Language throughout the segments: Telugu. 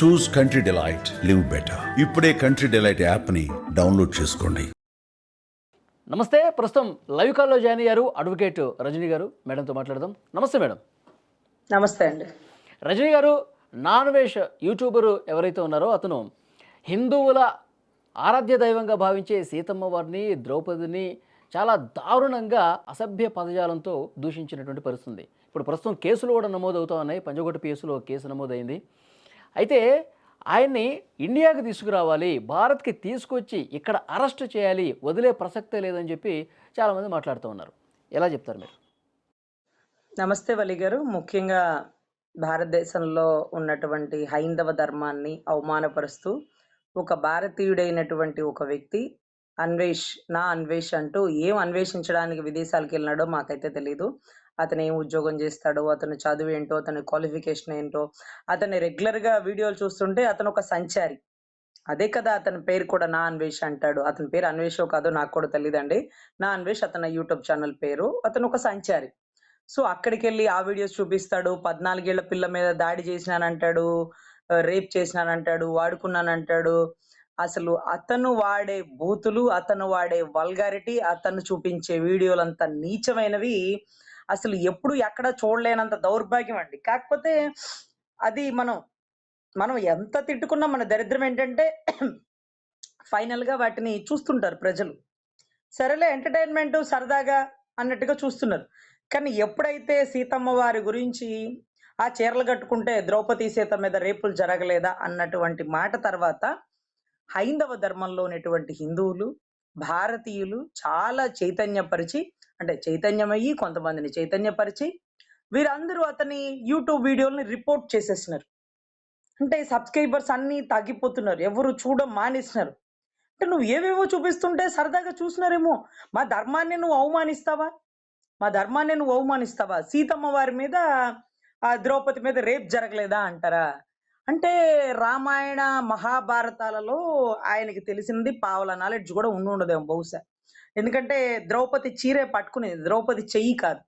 చూస్ కంట్రీ డిలైట్, లివ్ బెటర్. ఇప్పుడే కంట్రీ డిలైట్ యాప్ని డౌన్లోడ్ చేసుకోండి. నమస్తే. ప్రస్తుతం లైవ్ కాల్లో జాయిన్ అయ్యారు అడ్వకేట్ రజనీ గారు. మేడంతో మాట్లాడదాం. నమస్తే మేడం. నమస్తే అండి. రజనీ గారు, నాన్ వెజ్ యూట్యూబరు ఎవరైతే ఉన్నారో అతను హిందువుల ఆరాధ్య దైవంగా భావించే సీతమ్మ వారిని, ద్రౌపదిని చాలా దారుణంగా అసభ్య పదజాలంతో దూషించినటువంటి పరిస్థితి. ఇప్పుడు ప్రస్తుతం కేసులు కూడా నమోదవుతూ ఉన్నాయి. పంజగుట్ట పిఎస్లో కేసు నమోదైంది. అయితే ఆయన్ని ఇండియాకి తీసుకురావాలి, భారత్కి తీసుకొచ్చి ఇక్కడ అరెస్ట్ చేయాలి, వదిలే ప్రసక్తే లేదని చెప్పి చాలామంది మాట్లాడుతూ ఉన్నారు. ఎలా చెప్తారు మీరు? నమస్తే వలి గారు. ముఖ్యంగా భారతదేశంలో ఉన్నటువంటి హైందవ ధర్మాన్ని అవమానపరుస్తూ ఒక భారతీయుడైనటువంటి ఒక వ్యక్తి అన్వేష్ అంటూ ఏం అన్వేషించడానికి విదేశాలకు వెళ్ళినాడో మాకైతే తెలీదు. అతను ఏం ఉద్యోగం చేస్తాడో, అతను చదువు ఏంటో, అతని క్వాలిఫికేషన్ ఏంటో, అతన్ని రెగ్యులర్ గా వీడియోలు చూస్తుంటే అతను ఒక సంచారి. అదే కదా అతని పేరు కూడా నా అన్వేష్ అంటాడు. అతని పేరు అన్వేషో కాదో నాకు కూడా తెలియదండి. నా అన్వేష్ అతని యూట్యూబ్ ఛానల్ పేరు. అతను ఒక సంచారి. సో అక్కడికెళ్ళి ఆ వీడియోస్ చూపిస్తాడు. 14 ఏళ్ల పిల్ల మీద దాడి చేసినానంటాడు, రేప్ చేసినానంటాడు, వాడుకున్నానంటాడు. అసలు అతను వాడే బూతులు, అతను వాడే వల్గారిటీ, అతను చూపించే వీడియోలంతా నీచమైనవి. అసలు ఎప్పుడు ఎక్కడ చూడలేనంత దౌర్భాగ్యం అండి. కాకపోతే అది మనం ఎంత తిట్టుకున్నా మన దరిద్రం ఏంటంటే ఫైనల్ గా వాటిని చూస్తుంటారు ప్రజలు. సరేలే ఎంటర్టైన్మెంట్ సరదాగా అన్నట్టుగా చూస్తున్నారు. కానీ ఎప్పుడైతే సీతమ్మ వారి గురించి ఆ చీరలు కట్టుకుంటే ద్రౌపది సీత మీద రేపులు జరగలేదా అన్నటువంటి మాట తర్వాత హైందవ ధర్మంలో ఉన్నటువంటి హిందువులు, భారతీయులు చాలా చైతన్యమయ్యి కొంతమందిని చైతన్యపరిచి వీరందరూ అతని యూట్యూబ్ వీడియోల్ని రిపోర్ట్ చేసేస్తున్నారు. అంటే సబ్స్క్రైబర్స్ అన్ని తగ్గిపోతున్నారు. ఎవరు మానేస్తున్నారు. అంటే నువ్వు ఏవేవో చూపిస్తుంటే సరదాగా చూసినారేమో. మా ధర్మాన్ని నువ్వు అవమానిస్తావా? సీతమ్మ వారి మీద, ఆ ద్రౌపది మీద రేప్ జరగలేదా అంటారా? అంటే రామాయణ మహాభారతాలలో ఆయనకి తెలిసింది పావల నాలెడ్జ్ కూడా ఉండదేమో బహుశా. ఎందుకంటే ద్రౌపది చీరే పట్టుకునేది, ద్రౌపది చెయ్యి కాదు.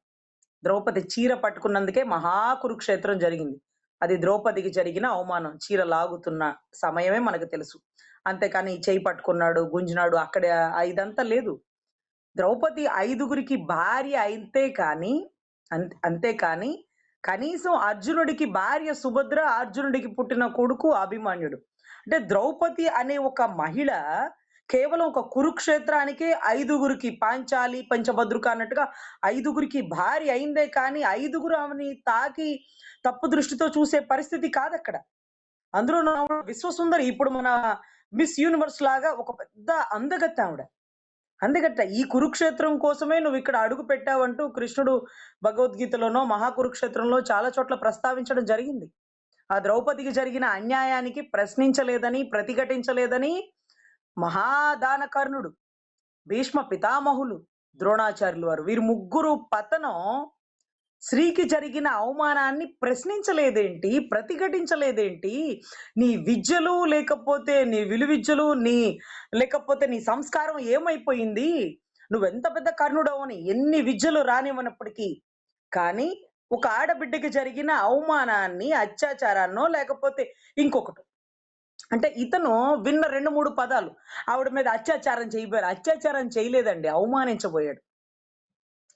ద్రౌపది చీర పట్టుకున్నందుకే మహాకురుక్షేత్రం జరిగింది. అది ద్రౌపదికి జరిగిన అవమానం. చీర లాగుతున్న సమయమే మనకు తెలుసు. అంతేకాని చెయ్యి పట్టుకున్నాడు, గుంజినాడు అక్కడ ఇదంతా లేదు. ద్రౌపది 5గురికి భార్య అంతేకాని కనీసం అర్జునుడికి భార్య సుభద్ర, అర్జునుడికి పుట్టిన కొడుకు అభిమన్యుడు. అంటే ద్రౌపది అనే ఒక మహిళ కేవలం ఒక కురుక్షేత్రానికే 5గురికి పాంచాలి, పంచభద్రుక అన్నట్టుగా 5గురికి భార్య అయిందే కానీ 5గురు ఆమెని తాకి తప్పు దృష్టితో చూసే పరిస్థితి కాదక్కడ. అందులో విశ్వసుందరి, ఇప్పుడు మన మిస్ యూనివర్స్ లాగా ఒక పెద్ద అందగత్తె ఆవిడ. అందుకట్ట ఈ కురుక్షేత్రం కోసమే నువ్వు ఇక్కడ అడుగు పెట్టావంటూ కృష్ణుడు భగవద్గీతలోనో మహాకురుక్షేత్రంలో చాలా చోట్ల ప్రస్తావించడం జరిగింది. ఆ ద్రౌపదికి జరిగిన అన్యాయానికి ప్రశ్నించలేదని, ప్రతిఘటించలేదని మహాదానకర్ణుడు, భీష్మ పితామహులు, ద్రోణాచార్యులు వారు, వీరు ముగ్గురు పతనం స్త్రీకి జరిగిన అవమానాన్ని ప్రశ్నించలేదేంటి, ప్రతిఘటించలేదేంటి? నీ విద్యలు లేకపోతే నీ విలువిద్యలు, లేకపోతే నీ సంస్కారం ఏమైపోయింది? నువ్వెంత పెద్ద కర్ణుడవని, ఎన్ని విద్యలు రానివ్వనప్పటికీ కానీ ఒక ఆడబిడ్డకి జరిగిన అవమానాన్ని, అత్యాచారాన్నో లేకపోతే ఇంకొకటి, అంటే ఇతను విన్న 2-3 పదాలు ఆవిడ మీద అత్యాచారం చేయలేదండి, అవమానించబోయాడు.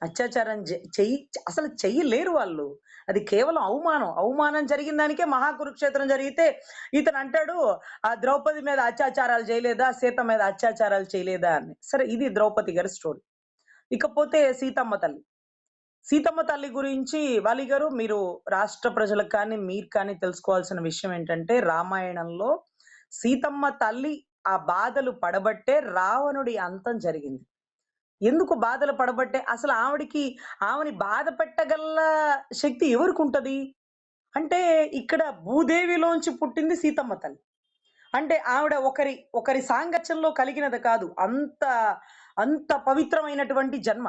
అత్యాచారం అసలు చెయ్యలేరు వాళ్ళు. అది కేవలం అవమానం జరిగిన దానికే మహాకురుక్షేత్రం జరిగితే ఇతను అంటాడు ఆ ద్రౌపది మీద అత్యాచారాలు చేయలేదా, సీత మీద అత్యాచారాలు చేయలేదా అని. సరే, ఇది ద్రౌపది గారి స్టోరీ. ఇకపోతే సీతమ్మ తల్లి గురించి వాలి గారు, మీరు రాష్ట్ర ప్రజలకు కానీ మీరు కానీ తెలుసుకోవాల్సిన విషయం ఏంటంటే, రామాయణంలో సీతమ్మ తల్లి ఆ బాధలు పడబట్టే రావణుడి అంతం జరిగింది. ఎందుకు బాధలు పడబట్టే? అసలు ఆమెని బాధ పెట్టగల శక్తి ఎవరికి ఉంటది అంటే, ఇక్కడ భూదేవిలోంచి పుట్టింది సీతమ్మ తల్లి. అంటే ఆవిడ ఒకరి సాంగత్యంలో కలిగినది కాదు. అంత పవిత్రమైనటువంటి జన్మ.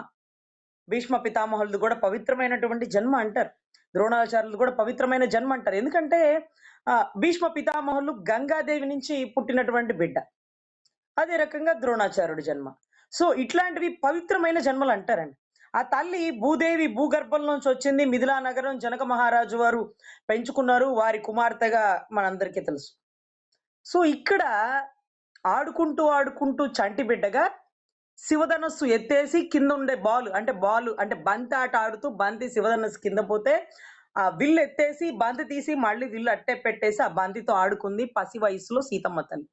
భీష్మ పితామహులది కూడా పవిత్రమైనటువంటి జన్మ అంటారు. ద్రోణాచార్యులు కూడా పవిత్రమైన జన్మ అంటారు. ఎందుకంటే భీష్మ పితామహులు గంగాదేవి నుంచి పుట్టినటువంటి బిడ్డ. అదే రకంగా ద్రోణాచార్యుడి జన్మ. సో ఇట్లాంటివి పవిత్రమైన జన్మలు అంటారండి. ఆ తల్లి భూదేవి భూగర్భం నుంచి వచ్చింది. మిథిలా నగరం జనక మహారాజు వారు పెంచుకున్నారు. వారి కుమార్తెగా మనందరికీ తెలుసు. సో, ఇక్కడ ఆడుకుంటూ చంటి బిడ్డగా శివధనస్సు ఎత్తేసి కిందుండే బాలు అంటే బంతి ఆట ఆడుతూ బంతి శివధనస్సు కింద పోతే, ఆ విల్లు ఎత్తేసి బంతి తీసి మళ్ళీ విల్లు అట్టే పెట్టేసి ఆ బంతితో ఆడుకుంది పసి వయసులో సీతమ్మ తల్లి.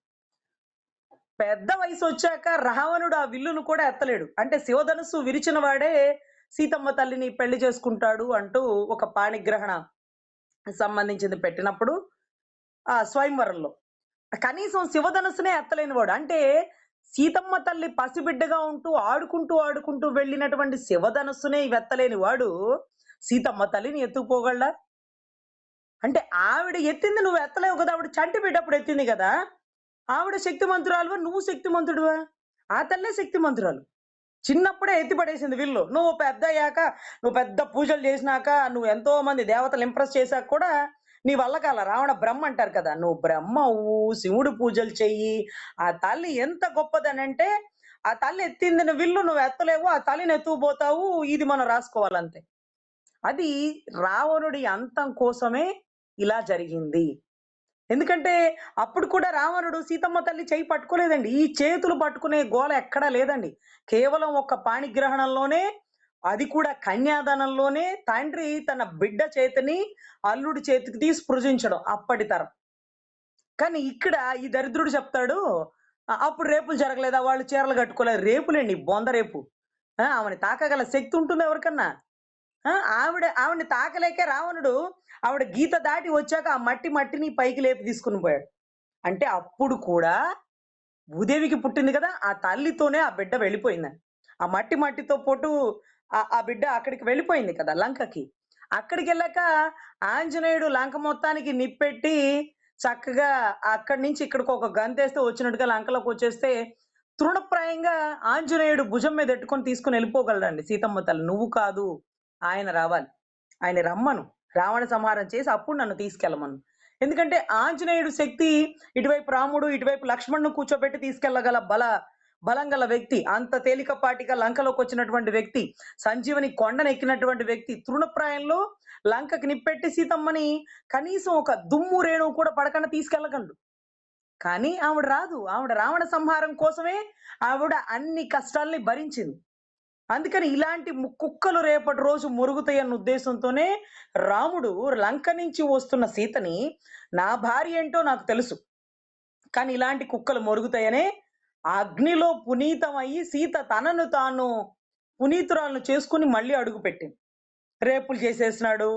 పెద్ద వయసొచ్చాక రావణుడు ఆ విల్లును కూడా ఎత్తలేడు. అంటే శివధనుస్సు విరిచిన వాడే సీతమ్మ తల్లిని పెళ్లి చేసుకుంటాడు అంటూ ఒక పాణిగ్రహణ సంబంధించింది పెట్టినప్పుడు స్వయంవరంలో కనీసం శివధనుస్సునే ఎత్తలేనివాడు. అంటే సీతమ్మ తల్లి పసిబిడ్డగా ఉంటూ ఆడుకుంటూ వెళ్ళినటువంటి శివధనుస్సునే వెత్తలేని వాడు సీతమ్మ తల్లిని ఎత్తుకుపోగలడా? అంటే ఆవిడ ఎత్తింది నువ్వు ఎత్తలేవు కదా! ఆవిడ చంటి బిడ్డప్పుడు ఎత్తింది కదా! ఆవిడ శక్తిమంతురాలువా? నువ్వు శక్తిమంతుడివా? ఆ తల్లే శక్తిమంతురాలు. చిన్నప్పుడే ఎత్తి పడేసింది విల్లు. నువ్వు పెద్ద పూజలు చేసినాక, నువ్వు ఎంతో మంది దేవతలు ఇంప్రెస్ చేశాక కూడా నీ వల్ల కాల. రావణ బ్రహ్మ అంటారు కదా! నువ్వు బ్రహ్మ అవ్వు, శివుడు పూజలు చెయ్యి. ఆ తల్లి ఎంత గొప్పదనంటే, ఆ తల్లి ఎత్తిందిన విల్లు నువ్వు ఎత్తలేవు. ఆ తల్లిని ఎత్తుకుపోతావు. ఇది మనం రాసుకోవాలంతే. అది రావణుడి అంతం కోసమే ఇలా జరిగింది. ఎందుకంటే అప్పుడు కూడా రావణుడు సీతమ్మ తల్లి చెయ్యి పట్టుకోలేదండి. ఈ చేతులు పట్టుకునే గోల ఎక్కడా లేదండి. కేవలం ఒక్క పాణిగ్రహణంలోనే, అది కూడా కన్యాదానంలోనే తండ్రి తన బిడ్డ చేతిని అల్లుడి చేతికి తీసి స్పృశించడం అప్పటి తరం. కానీ ఇక్కడ ఈ దరిద్రుడు చెప్తాడు, అప్పుడు రేపులు జరగలేదా? వాళ్ళు చీరలు కట్టుకోలేదు. రేపులేండి బొంద రేపు. ఆమెని తాకగల శక్తి ఉంటుందా ఎవరికన్నా? ఆవిడని తాకలేకే రావణుడు ఆవిడ గీత దాటి వచ్చాక ఆ మట్టిని పైకి లేపి తీసుకుని పోయాడు. అంటే అప్పుడు కూడా భూదేవికి పుట్టింది కదా! ఆ తల్లితోనే ఆ బిడ్డ వెళ్ళిపోయిందని. ఆ మట్టితో పాటు ఆ బిడ్డ అక్కడికి వెళ్ళిపోయింది కదా లంకకి. అక్కడికెళ్ళాక ఆంజనేయుడు లంక మొత్తానికి నిప్పెట్టి చక్కగా అక్కడి నుంచి ఇక్కడికి ఒక గంతేస్తే వచ్చినట్టుగా లంకలోకొచ్చేస్తే, తృణప్రాయంగా ఆంజనేయుడు భుజం మీద ఎట్టుకొని తీసుకొని వెళ్ళిపోగలడండి సీతమ్మ తల్లి. నువ్వు కాదు, ఆయన రావాలి. ఆయన రమ్మను. రావణ సంహారం చేసి అప్పుడు నన్ను తీసుకెళ్ళమను. ఎందుకంటే ఆంజనేయుడు శక్తి ఇటువైపు రాముడు, ఇటువైపు లక్ష్మణ్‌ను కూర్చోబెట్టి తీసుకెళ్ళగల బలం గల వ్యక్తి. అంత తేలికపాటిగా లంకలోకొచ్చినటువంటి వ్యక్తి. సంజీవని కొండనెక్కినటువంటి వ్యక్తి. తృణప్రాయంలో లంకకి నిప్పెట్టి సీతమ్మని కనీసం ఒక దుమ్ము రేణువు కూడా పడకుండా తీసుకెళ్ళగలడు. కానీ ఆవిడ రాదు. ఆవిడ రావణ సంహారం కోసమే ఆవిడ అన్ని కష్టాల్ని భరించింది. అందుకని ఇలాంటి కుక్కలు రేపటి రోజు మొరుగుతాయన్న ఉద్దేశంతోనే రాముడు లంక నుంచి వస్తున్న సీతని, నా భార్య ఏంటో నాకు తెలుసు. కానీ ఇలాంటి కుక్కలు మొరుగుతాయనే ఆ అగ్నిలో పునీతమయ్యి సీత తనను తాను పునీతురాలను చేసుకుని మళ్ళీ అడుగుపెట్టింది. రేపులు చేసేసినాడు.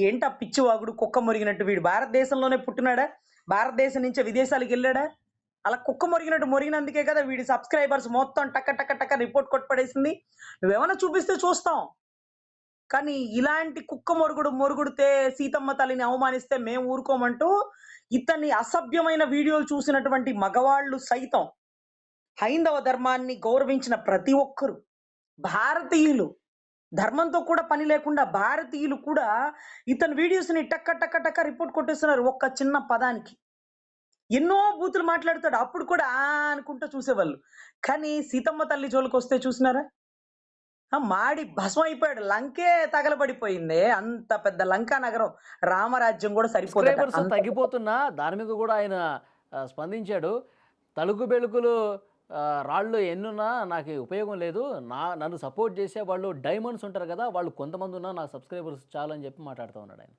ఏంటా పిచ్చివాగుడు కుక్క మొరిగినట్టు? వీడు భారతదేశంలోనే పుట్టినాడా? భారతదేశం నుంచే విదేశాలకెళ్ళాడా? అలా కుక్క మొరిగినట్టు మొరిగినందుకే కదా వీడి సబ్స్క్రైబర్స్ మొత్తం టక రిపోర్ట్ కొట్టి పడేసింది. నువ్వేమన్నా చూపిస్తే చూస్తాం. కానీ ఇలాంటి కుక్క మొరుగుడితే సీతమ్మ తల్లిని అవమానిస్తే మేము ఊరుకోమంటూ ఇతన్ని అసభ్యమైన వీడియోలు చూసినటువంటి మగవాళ్ళు సైతం, హైందవ ధర్మాన్ని గౌరవించిన ప్రతి ఒక్కరు, భారతీయులు, ధర్మంతో కూడా పని లేకుండా భారతీయులు కూడా ఇతని వీడియోస్‌ని టక రిపోర్ట్ కొట్టేస్తున్నారు ఒక్క చిన్న పదానికి. ఎన్నో బూతులు మాట్లాడతాడు. అప్పుడు కూడా అనుకుంటూ చూసేవాళ్ళు. కానీ సీతమ్మ తల్లి జోలికొస్తే చూసినారా? మాడి భస్మం అయిపోయాడు. లంకే తగలబడిపోయిందే. అంత పెద్ద లంకా నగరం. రామరాజ్యం కూడా సరిపోదట. సబ్స్క్రైబర్స్ తగ్గిపోతున్నా దాని మీద కూడా ఆయన స్పందించాడు. తలుకు బెలుకులు రాళ్ళు ఎన్నున్నా నాకు ఉపయోగం లేదు. నన్ను సపోర్ట్ చేసే వాళ్ళు డైమండ్స్ ఉంటారు కదా! వాళ్ళు కొంతమంది ఉన్నా నా సబ్స్క్రైబర్స్ చాలని చెప్పి మాట్లాడుతూ ఉన్నాడు ఆయన.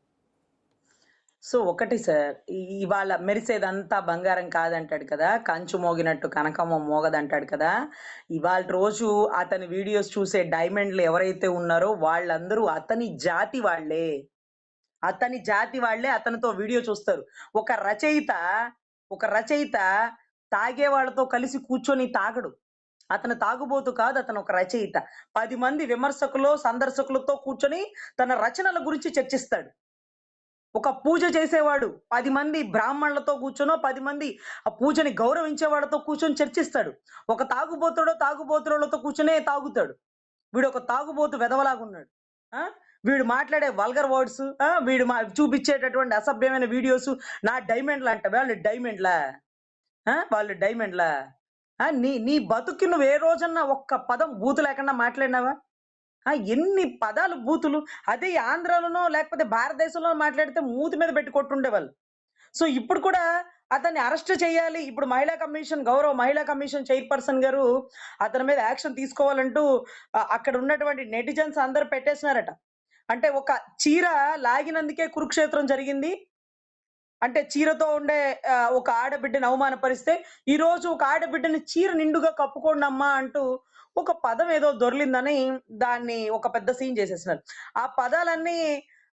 సో ఒకటి సార్, ఇవాళ మెరిసేదంతా బంగారం కాదంటాడు కదా! కంచు మోగినట్టు కనకమ్మ మోగదంటాడు కదా! ఇవాల్టి రోజు అతని వీడియోస్ చూసే డైమండ్‌లు ఎవరైతే ఉన్నారో వాళ్ళందరూ అతని జాతి వాళ్ళే. అతని జాతి వాళ్ళే అతనితో వీడియో చూస్తారు. ఒక రచయిత తాగే వాళ్ళతో కలిసి కూర్చొని తాగడు. అతను తాగుబోతు కాదు. అతను ఒక రచయిత. 10 మంది విమర్శకులు, సందర్శకులతో కూర్చొని తన రచనల గురించి చర్చిస్తాడు. ఒక పూజ చేసేవాడు 10 మంది బ్రాహ్మణులతో కూర్చొనో, 10 మంది ఆ పూజని గౌరవించే వాళ్ళతో కూర్చొని చర్చిస్తాడు. ఒక తాగుబోతులతో కూర్చొనే తాగుతాడు. వీడు ఒక తాగుబోతు వెధవలాగున్నాడు. వీడు మాట్లాడే వల్గర్ వర్డ్స్, వీడు చూపించేటటువంటి అసభ్యమైన వీడియోస్ నా డైమండ్‌లంట. వాళ్ళు డైమండ్‌లా? నీ బతుక్కి నువ్వు ఏ రోజన్నా ఒక్క పదం బూతు లేకుండా మాట్లాడినావా? ఎన్ని పదాలు బూతులు. అదే ఈ ఆంధ్రాలోనో లేకపోతే భారతదేశంలో మాట్లాడితే మూతి మీద పెట్టి కొట్టుండేవాళ్ళు. సో ఇప్పుడు కూడా అతన్ని అరెస్ట్ చేయాలి. ఇప్పుడు గౌరవ మహిళా కమిషన్ చైర్పర్సన్ గారు అతని మీద యాక్షన్ తీసుకోవాలంటూ అక్కడ ఉన్నటువంటి నెటిజన్స్ అందరూ పెట్టేసినారట. అంటే ఒక చీర లాగినందుకే కురుక్షేత్రం జరిగింది. అంటే చీరతో ఉండే ఒక ఆడబిడ్డని అవమానపరిస్తే, ఈరోజు ఒక ఆడబిడ్డని చీర నిండుగా కప్పుకోండమ్మా అంటూ ఒక పదం ఏదో దొర్లిందని దాన్ని ఒక పెద్ద సీన్ చేసేసినారు. ఆ పదాలన్నీ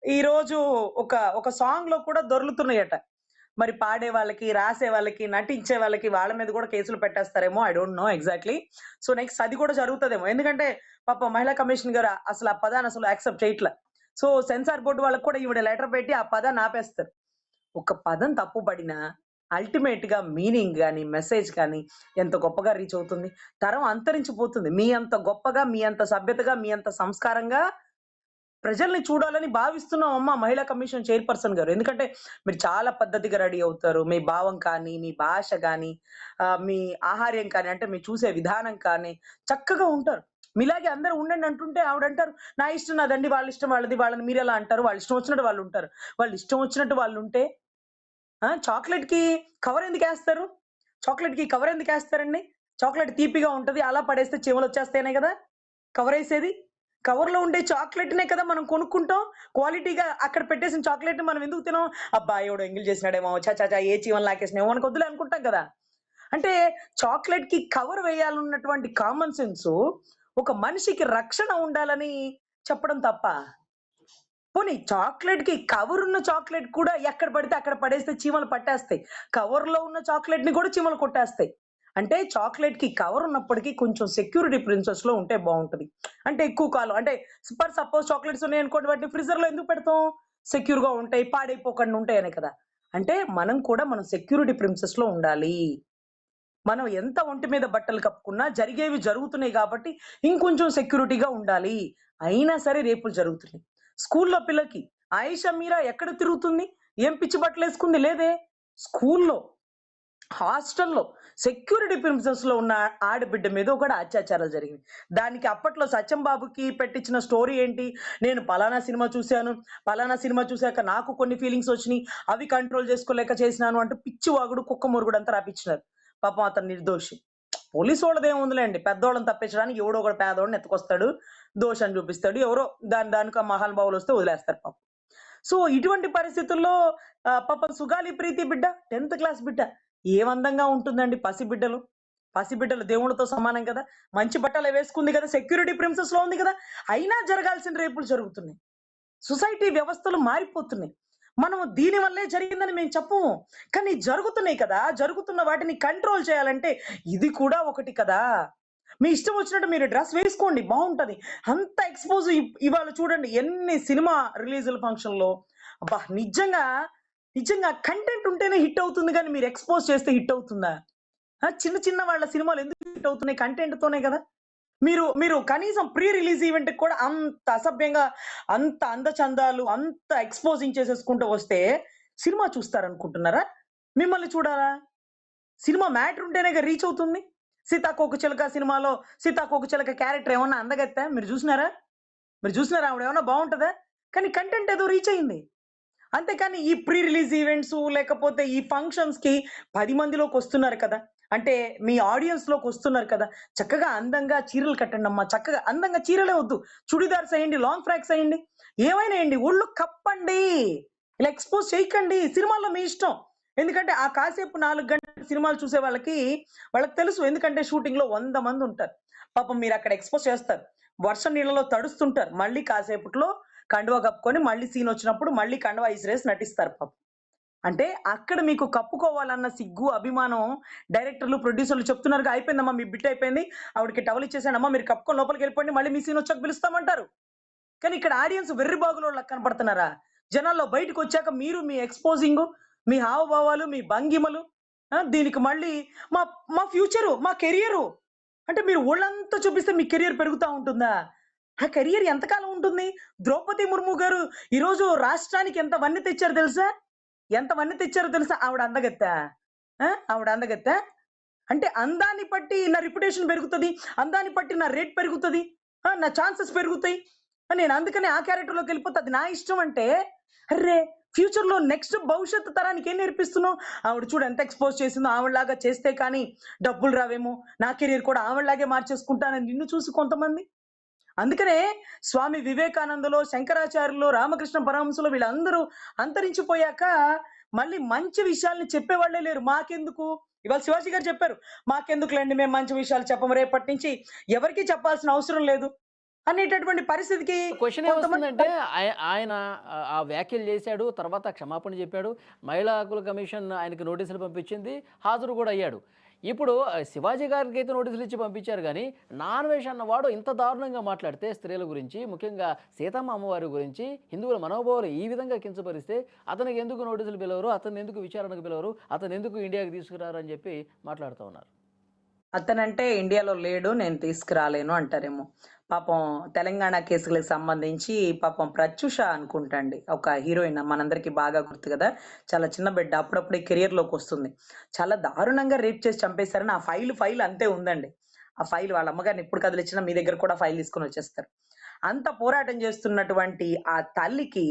ఈరోజు ఒక ఒక సాంగ్‌లో కూడా దొర్లుతున్నాయట. మరి పాడే వాళ్ళకి, రాసే వాళ్ళకి, నటించే వాళ్ళకి వాళ్ళ మీద కూడా కేసులు పెట్టేస్తారేమో I don't know exactly. So next అది కూడా జరుగుతదేమో. ఎందుకంటే పాపం మహిళా కమిషన్ గారు అసలు ఆ పదాన్ని అసలు యాక్సెప్ట్ చేయట్ల. సో సెన్సార్ బోర్డ్ వాళ్ళకి కూడా ఈవిడ లెటర్ పెట్టి ఆ పదాన్ని ఆపేస్తారు. ఒక పదం తప్పుపడినా అల్టిమేట్‌గా మీనింగ్ గాని, మెసేజ్ కానీ ఎంత గొప్పగా రీచ్ అవుతుంది. తరం అంతరించిపోతుంది. మీ అంత గొప్పగా, మీ అంత సభ్యతగా, మీ అంత సంస్కారంగా ప్రజల్ని చూడాలని భావిస్తున్నాం అమ్మ మహిళా కమిషన్ చైర్పర్సన్ గారు. ఎందుకంటే మీరు చాలా పద్ధతిగా రెడీ అవుతారు. మీ భావం కానీ, మీ భాష గాని, మీ ఆహార్యం కానీ, అంటే మీరు చూసే విధానం కానీ చక్కగా ఉంటారు. మీలాగే అందరూ ఉండండి అంటుంటే ఆవిడంటారు, "నా ఇష్టం నాదండి. వాళ్ళ ఇష్టం వాళ్ళది. వాళ్ళని మీరెలా అంటారు? వాళ్ళ ఇష్టం వచ్చినట్టు వాళ్ళుంటారు." వాళ్ళ ఇష్టం వచ్చినట్టు వాళ్ళుంటే చాక్లెట్‌కి కవర్ ఎందుకేస్తారు? చాక్లెట్‌కి కవర్ ఎందుకేస్తారండి? చాక్లెట్ తీపిగా ఉంటది. అలా పడేస్తే చీమలొచ్చేస్తాయనే గదా కవరేసేది. కవర్‌లో ఉండే చాక్లెట్‌నే కదా మనం కొనుక్కుంటాం. క్వాలిటీగా అక్కడ పెట్టేసిన చాక్లెట్‌ని మనం ఎందుకు తినం? అబ్బా! ఎవడో ఎంగిల్ చేసినాడేమో, ఛ ఛ ఛ ఏ చీమలు నాకేసినాయేమో మనకు వద్దులే అనుకుంటాం కదా! అంటే చాక్లెట్‌కి కవర్ వేయాలన్నటువంటి కామన్ సెన్సు ఒక మనిషికి రక్షణ ఉండాలని చెప్పడం తప్పా? పోనీ చాక్లెట్‌కి కవరున్న చాక్లెట్ కూడా ఎక్కడ పడితే అక్కడ పడేస్తే చీమలు పట్టేస్తాయి. కవర్‌లో ఉన్న చాక్లెట్‌ని కూడా చీమలు కొట్టేస్తాయి. అంటే చాక్లెట్‌కి కవర్ ఉన్నప్పటికీ కొంచెం సెక్యూరిటీ ప్రిన్సెస్‌లో ఉంటే బావుంటది. అంటే ఎక్కువ కాలం అంటే సపోజ్ చాక్లెట్స్ ఉన్నాయనుకోండి వాటిని ఫ్రీజర్‌లో ఎందుకు పెడతాం? సెక్యూర్‌గా ఉంటాయి, పాడైపోకుండా ఉంటాయనే కదా! అంటే మనం కూడా సెక్యూరిటీ ప్రిన్సెస్‌లో ఉండాలి. మనం ఎంత ఒంటి మీద బట్టలు కప్పుకున్నా జరిగేవి జరుగుతున్నాయి కాబట్టి ఇంకొంచెం సెక్యూరిటీగా ఉండాలి. అయినా సరే రేపులు జరుగుతున్నాయి. స్కూల్లో పిల్లకి ఆయిషా మీరా ఎక్కడ తిరుగుతుంది? ఏం పిచ్చి బట్టలేసుకుంది లేదే. స్కూల్లో, హాస్టల్‌లో సెక్యూరిటీ ప్రిన్సెస్‌లో ఉన్న ఆడబిడ్డ మీద కూడా అత్యాచారాలు జరిగినాయి. దానికి అప్పట్లో సత్యం బాబుకి పెట్టించిన స్టోరీ ఏంటి? నేను పలానా సినిమా చూసాను. పలానా సినిమా చూసాక నాకు కొన్ని ఫీలింగ్స్ వచ్చినియి. అవి కంట్రోల్ చేసుకోలేక చేసినాను అంటూ పిచ్చి వాగుడు, కుక్క మొరుగుడంతా రాపిచ్చినారు. పాపం అతను నిర్దోషి. పోలీసోళ్ళదేముందిలేండి. పెద్దోళ్ళని తప్పించడానికి ఎవడో ఒకడు పేదోడిని ఎత్తుకొస్తాడు. దోషం చూపిస్తాడు. ఎవరో దానికి ఆ మహానుభావులొస్తే వదిలేస్తారు పాపం. సో, ఇటువంటి పరిస్థితుల్లో పాపం సుగాలి ప్రీతి బిడ్డ 10థ్ క్లాస్ బిడ్డ. ఏం అందంగా ఉంటుందండి పసిబిడ్డలు. పసిబిడ్డలు దేవుళ్ళతో సమానం కదా! మంచి బట్టలే వేసుకుంది కదా! సెక్యూరిటీ ప్రిన్సెస్‌లో ఉంది కదా! అయినా జరగాల్సిన రేపులు జరుగుతున్నాయి. సొసైటీ వ్యవస్థలు మారిపోతున్నాయి. మనం దీని వల్లే జరిగిందని మేము చెప్పము. కానీ జరుగుతున్నాయి కదా! జరుగుతున్న వాటిని కంట్రోల్ చేయాలంటే ఇది కూడా ఒకటి కదా! మీ ఇష్టం వచ్చినట్టు మీరు డ్రెస్ వేసుకోండి బావుంటది. అంత ఎక్స్‌పోజ్ ఇవాళ చూడండి ఎన్ని సినిమా రిలీజుల ఫంక్షన్‌లో అబ్బా! నిజంగా కంటెంట్ ఉంటేనే హిట్ అవుతుంది గానీ మీరు ఎక్స్‌పోజ్ చేస్తే హిట్ అవుతుందా? చిన్న చిన్న వాళ్ళ సినిమాలు ఎందుకు హిట్ అవుతున్నాయి? కంటెంట్‌తోనే గదా! మీరు మీరు కనీసం ప్రీ రిలీజ్ ఈవెంట్‌కి కూడా అంత అసభ్యంగా, అంత అందచందాలు, అంత ఎక్స్‌పోజింగ్ చేసేసుకుంటూ వస్తే సినిమా చూస్తారనుకుంటున్నారా? మిమ్మల్ని చూడాలా? సినిమా మ్యాటర్ ఉంటేనేగా రీచ్ అవుతుంది. 'సీతాకోకచిలక' సినిమాలో 'సీతాకోకచిలక' క్యారెక్టర్ ఏమన్నా అందగత్తా? మీరు జూసినారా? మీరు జూసినారా? ఆవిడేమన్నా బావుంటదా? కానీ కంటెంట్ ఏదో రీచ్ అయింది. అంతేకాని ఈ ప్రీ రిలీజ్ ఈవెంట్సు లేకపోతే ఈ ఫంక్షన్స్‌కి 10 మందిలోకొస్తున్నారు కదా! అంటే మీ ఆడియన్స్‌లోకొస్తున్నారు కదా! చక్కగా అందంగా చీరలు కట్టండమ్మా. చక్కగా అందంగా చీరలే వద్దు. చుడిదార్స్ ఎయండి, లాంగ్ ఫ్రాక్స్ ఎయండి. ఏమైనా ఎయండి. ఒళ్ళు కప్పండి. ఇలా ఎక్స్‌పోజ్ చేయకండి. సినిమాల్లో మీ ఇష్టం. ఎందుకంటే ఆ కాసేపు 4 గంటలు సినిమాలు చూసే వాళ్ళకి తెలుసు. ఎందుకంటే షూటింగ్‌లో 100 మందుంటారు. పాపం మీరక్కడ ఎక్స్‌పోజ్ చేస్తారు. వర్షం నీళ్ళలో తడుస్తుంటారు. మళ్ళీ కాసేపట్లో కండువా కప్పుకొని మళ్ళీ సీనొచ్చినప్పుడు మళ్ళీ కండువా ఇసిరేసి నటిస్తారు పాపం. అంటే అక్కడ మీకు కప్పుకోవాలన్న సిగ్గు, అభిమానం డైరెక్టర్లు, ప్రొడ్యూసర్లు చెప్తున్నారుగా అయిపోయిందమ్మా మీ బిట్ అయిపోయింది. ఆవిడకి టవల్ ఇచ్చేసానమ్మా మీరు కప్పుకొని లోపలికెళ్ళిపోండి. మళ్ళీ మీ సీనొచ్చాక పిలుస్తామంటారు. కానీ ఇక్కడ ఆడియన్స్ వెర్రి బాగులోళ్ళలా కనపడుతున్నారా? జనాల్లో బయటకొచ్చాక మీరు మీ ఎక్స్‌పోజింగు, మీ హావభావాలు, మీ భంగిమలు దీనికి మళ్ళీ మా మా ఫ్యూచరు, మా కెరియరు అంటే మీరు ఒళ్ళంతా చూపిస్తే మీ కెరియర్ పెరుగుతా ఉంటుందా? ఆ కెరియర్ ఎంతకాలం ఉంటుంది? ద్రౌపది ముర్ము గారు ఈరోజు రాష్ట్రానికి ఎంత వన్నె తెచ్చారో తెలుసా? ఎంత వన్నె తెచ్చారో తెలుసా? ఆవిడ అందగత్తె. ఆవిడ అందగత్తె. అంటే అందాన్ని బట్టి నా రిప్యుటేషన్ పెరుగుతది. అందాన్ని బట్టి నా రేట్ పెరుగుతది. నా ఛాన్సెస్ పెరుగుతాయి. నేను అందుకని ఆ క్యారెక్టర్‌లోకి వెళ్ళిపోతే అది నా ఇష్టం అంటే, అర్రే! ఫ్యూచర్‌లో నెక్స్ట్ భవిష్యత్తు తరానికి ఏం నేర్పిస్తున్నావు? ఆవిడ చూడు ఎంత ఎక్స్‌పోజ్ చేసిందో, ఆవిడలాగా చేస్తే కానీ డబ్బులు రావేమో, నా కెరియర్ కూడా ఆవిడలాగే మార్చేసుకుంటానని నిన్ను చూసి కొంతమంది. అందుకనే స్వామి వివేకానందలో, శంకరాచార్యులో, రామకృష్ణ పరమహంసలో వీళ్ళందరూ అంతరించిపోయాక మళ్ళీ మంచి విషయాల్ని చెప్పేవాళ్ళే లేరు. మాకెందుకు? ఇవాళ శివాజీ గారు చెప్పారు. మాకెందుకులెండి మేము మంచి విషయాలు చెప్పము. రేపటి నుంచి ఎవరికీ చెప్పాల్సిన అవసరం లేదు అనేటటువంటి పరిస్థితికి క్వెషన్ కొంతమంది ఏమొస్తుందంటే ఆయన ఆ వ్యాఖ్యలు చేశాడు. తర్వాత క్షమాపణ చెప్పాడు. మహిళా హక్కుల కమిషన్ ఆయనకి నోటీసులు పంపించింది. హాజరు కూడా అయ్యాడు. ఇప్పుడు శివాజీ గారికైతే నోటీసులు ఇచ్చి పంపించారు గానీ, నాన్వేష్ అన్నవాడు ఇంత దారుణంగా మాట్లాడితే స్త్రీల గురించి, ముఖ్యంగా సీతమ్మ అమ్మవారి గురించి, హిందువుల మనోభావాలు ఈ విధంగా కించపరిస్తే అతనికి ఎందుకు నోటీసులు పిలవరు? అతన్ని ఎందుకు విచారణకు పిలవరు? అతన్ని ఎందుకు ఇండియాకి తీసుకురారు అని చెప్పి మాట్లాడుతూ ఉన్నారు. అతనంటే ఇండియాలో లేడు. నేను తీసుకురాలేను అంటారేమో. పాపం తెలంగాణ కేసులకు సంబంధించి పాపం ప్రత్యూష అనుకుంటా అండి. ఒక హీరోయిన్ మనందరికీ బాగా గుర్తు గదా! చాలా చిన్న బిడ్డ అప్పుడప్పుడే కెరియర్‌లోకొస్తుంది. చాలా దారుణంగా రేప్ చేసి చంపేశారని ఆ ఫైల్ అంతే ఉందండి. ఆ ఫైల్ వాళ్ళ అమ్మగారిని ఎప్పుడు కదిలిచ్చినా మీ దగ్గర కూడా ఫైల్ తీసుకొనొచ్చేస్తారు. అంత పోరాటం చేస్తున్నటువంటి ఆ తల్లికి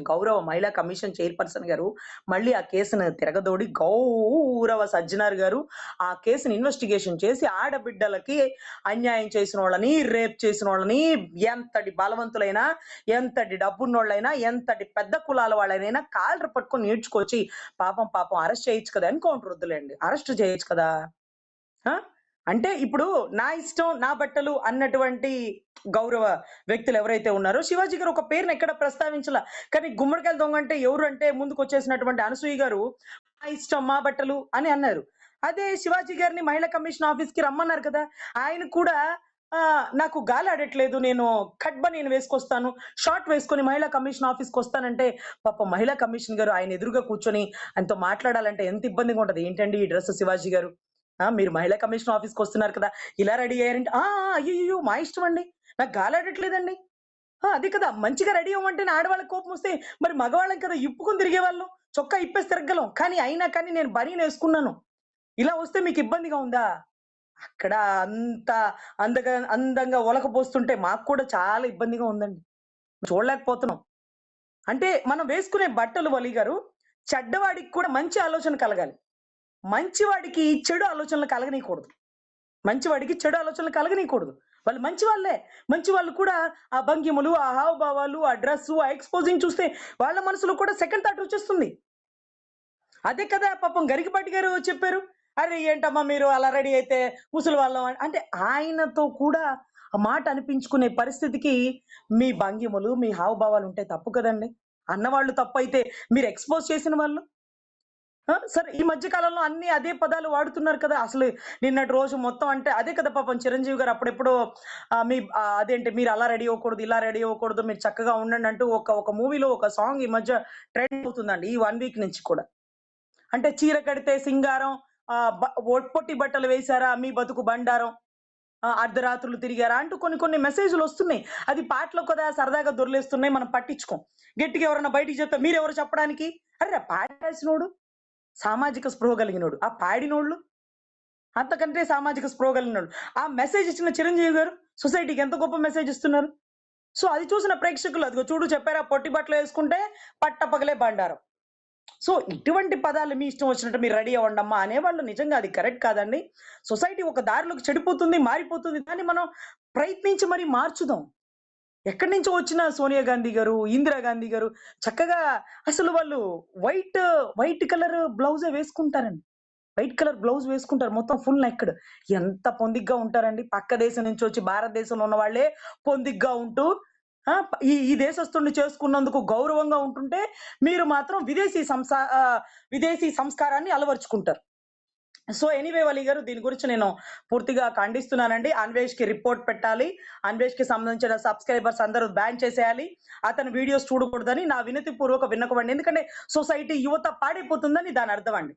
గౌరవ మహిళా కమిషన్ చైర్పర్సన్ గారు మళ్ళీ ఆ కేసును తిరగదోడి గౌరవ సజ్జనార్ గారు ఆ కేసుని ఇన్వెస్టిగేషన్ చేసి ఆడబిడ్డలకి అన్యాయం చేసినోళ్ళని, రేప్ చేసినోళ్ళని ఎంతటి బలవంతులైనా, ఎంతటి డబ్బున్నోళ్ళైనా, ఎంతటి పెద్ద కులాల వాళ్ళనైనా కాళ్ళరు పట్టుకొని ఈడ్చుకొచ్చి పాపం అరెస్ట్ చేయొచ్చు కదా! ఎన్‌కౌంటర్ వద్దులేండి. అరెస్ట్ చేయొచ్చు కదా! ఆ! అంటే ఇప్పుడు నా ఇష్టం, నా బట్టలు అన్నటువంటి గౌరవ వ్యక్తులు ఎవరైతే ఉన్నారో, శివాజీ గారు ఒక పేరుని ఎక్కడ ప్రస్తావించలా. కానీ గుమ్మడికాయల దొంగ అంటే ఎవరు అంటే ముందుకొచ్చేసినటువంటి అనసూయ గారు, "మా ఇష్టం, మా బట్టలు" అని అన్నారు. అదే శివాజీ గారిని మహిళా కమిషన్ ఆఫీస్‌కి రమ్మన్నారు కదా! ఆయన కూడా నాకు గాలాడట్లేదు. నేను కట్ బనీన్ వేసుకొస్తాను. షార్ట్ వేసుకొని మహిళా కమిషన్ ఆఫీస్‌కొస్తానంటే, పాపం మహిళా కమిషన్ గారు ఆయన ఎదురుగా కూర్చొని ఆయనతో మాట్లాడాలంటే ఎంత ఇబ్బందిగా ఉంటది. "ఏంటండి ఈ డ్రెస్ శివాజీ గారు?" మీరు మహిళా కమిషన్ ఆఫీస్‌కొస్తున్నారు కదా! ఇలా రెడీ అయ్యారంటే, "ఆ! ఆ! అయ్యయ్యో! మా ఇష్టమండి. నాకు గాలాడట్లేదండి." అదే కదా! మంచిగా రెడీ అవ్వమంటేనే ఆడవాళ్ళకి కోపమొస్తే, మరి మగవాళ్ళం కదా! ఇప్పుకొని తిరిగేవాళ్ళం. చొక్కా ఇప్పేసి తిరగగలం. అయినా కానీ నేను బనీనేసుకున్నాను. ఇలా వస్తే మీకు ఇబ్బందిగా ఉందా? అక్కడ అంత అందంగా ఒలకబోస్తుంటే మాకు కూడా చాలా ఇబ్బందిగా ఉందండి. చూడలేకపోతున్నాం. అంటే మనం వేసుకునే బట్టలు వలి గారు, చెడ్డవాడికి కూడా మంచి ఆలోచన కలగాలి. మంచివాడికి చెడు ఆలోచనలు కలగనీయకూడదు. మంచివాడికి చెడు ఆలోచనలు కలగనీయకూడదు. వాళ్ళు మంచి వాళ్ళే. మంచి వాళ్ళు కూడా ఆ భంగిమలు, ఆ హావభావాలు, ఆ డ్రెస్సు, ఆ ఎక్స్‌పోజింగ్ చూస్తే వాళ్ళ మనసులో కూడా సెకండ్ థాట్ వచ్చేస్తుంది. అదే కదా పాపం గరికపాటి గారు చెప్పారు. "అరె! ఏంటమ్మా మీరు అలా రెడీ అయితే ముసలి వాళ్ళం" అంటే ఆయనతో కూడా ఆ మాట అనిపించుకునే పరిస్థితికి మీ భంగిమలు, మీ హావభావాలు ఉంటే తప్పు కదండీ! అన్నవాళ్ళు తప్పైతే మీరు ఎక్స్‌పోజ్ చేసిన వాళ్ళు సరే ఈ మధ్య కాలంలో అన్ని అదే పదాలు వాడుతున్నారు కదా! అసలు నిన్నటి రోజు మొత్తం అంటే అదే కదా పాపం చిరంజీవి గారు అప్పుడెప్పుడో అదేంటి మీరు అలా రెడీ అవ్వకూడదు, ఇలా రెడీ అవ్వకూడదు, మీరు చక్కగా ఉండండి అంటూ ఒక మూవీలో ఒక సాంగ్ ఈ మధ్య ట్రెండ్ అవుతుందండి. ఈ 1 వీక్ నుంచి కూడా. అంటే చీర కడితే సింగారం, పొట్టి బట్టలు వేశారా మీ బతుకు బండారం, అర్ధరాత్రులు తిరిగారా అంటూ కొన్ని మెసేజ్‌లొస్తున్నాయి. అది పాటలు కదా సరదాగా దొర్లేస్తున్నాయి మనం పట్టించుకోం. గట్టిగా ఎవరైనా బయటికి చెప్తే మీరెవరు చెప్పడానికి? అరె! పాట రాసినోడు సామాజిక స్పృహ కలిగినోడు. ఆ పాడినోళ్ళు అంతకంటే సామాజిక స్పృహ కలిగినోళ్ళు. ఆ మెసేజ్ ఇచ్చిన చిరంజీవి గారు సొసైటీకి ఎంత గొప్ప మెసేజ్ ఇస్తున్నారు. సో, అది చూసిన ప్రేక్షకులు అదిగో చూడు చెప్పారా పొట్టి బట్టలేసుకుంటే పట్టపగలే బండారం. సో, ఇటువంటి పదాలు మీ ఇష్టం వచ్చినట్టు మీరు రెడీ అవ్వండమ్మా అనేవాళ్ళు నిజంగా అది కరెక్ట్ కాదండి. సొసైటీ ఒక దారిలోకి చెడిపోతుంది, మారిపోతుంది. దాన్ని మనం ప్రయత్నించి మరి మార్చుదాం. ఎక్కడి నుంచో వచ్చిన సోనియా గాంధీ గారు, ఇందిరా గాంధీ గారు చక్కగా అసలు వాళ్ళు వైట్, వైట్ కలర్ బ్లౌజే వేసుకుంటారండి. వైట్ కలర్ బ్లౌజ్ వేసుకుంటారు. మొత్తం ఫుల్ నెక్‌డ్. ఎంత పొందిగ్గా ఉంటారండి. పక్క దేశం నుంచి వచ్చి భారతదేశంలో ఉన్న వాళ్ళే పొందిగ్గా ఉంటూ ఈ దేశస్తుడిని చేసుకున్నందుకు గౌరవంగా ఉంటుంటే, మీరు మాత్రం విదేశీ సంస్కారాన్ని అలవరుచుకుంటారు. సో, ఎనీవే వలి గారు దీని గురించి నేను పూర్తిగా ఖండిస్తున్నానండి. అన్వేష్‌కి రిపోర్ట్ పెట్టాలి. అన్వేష్‌కి సంబంధించిన సబ్‌స్క్రైబర్స్ అందరూ బ్యాన్ చేసేయాలి. అతని వీడియోస్ చూడకూడదని నా వినతిపూర్వక విన్నపమండి. ఎందుకంటే సొసైటీ యువత పాడైపోతుందని దాని అర్థం అండి.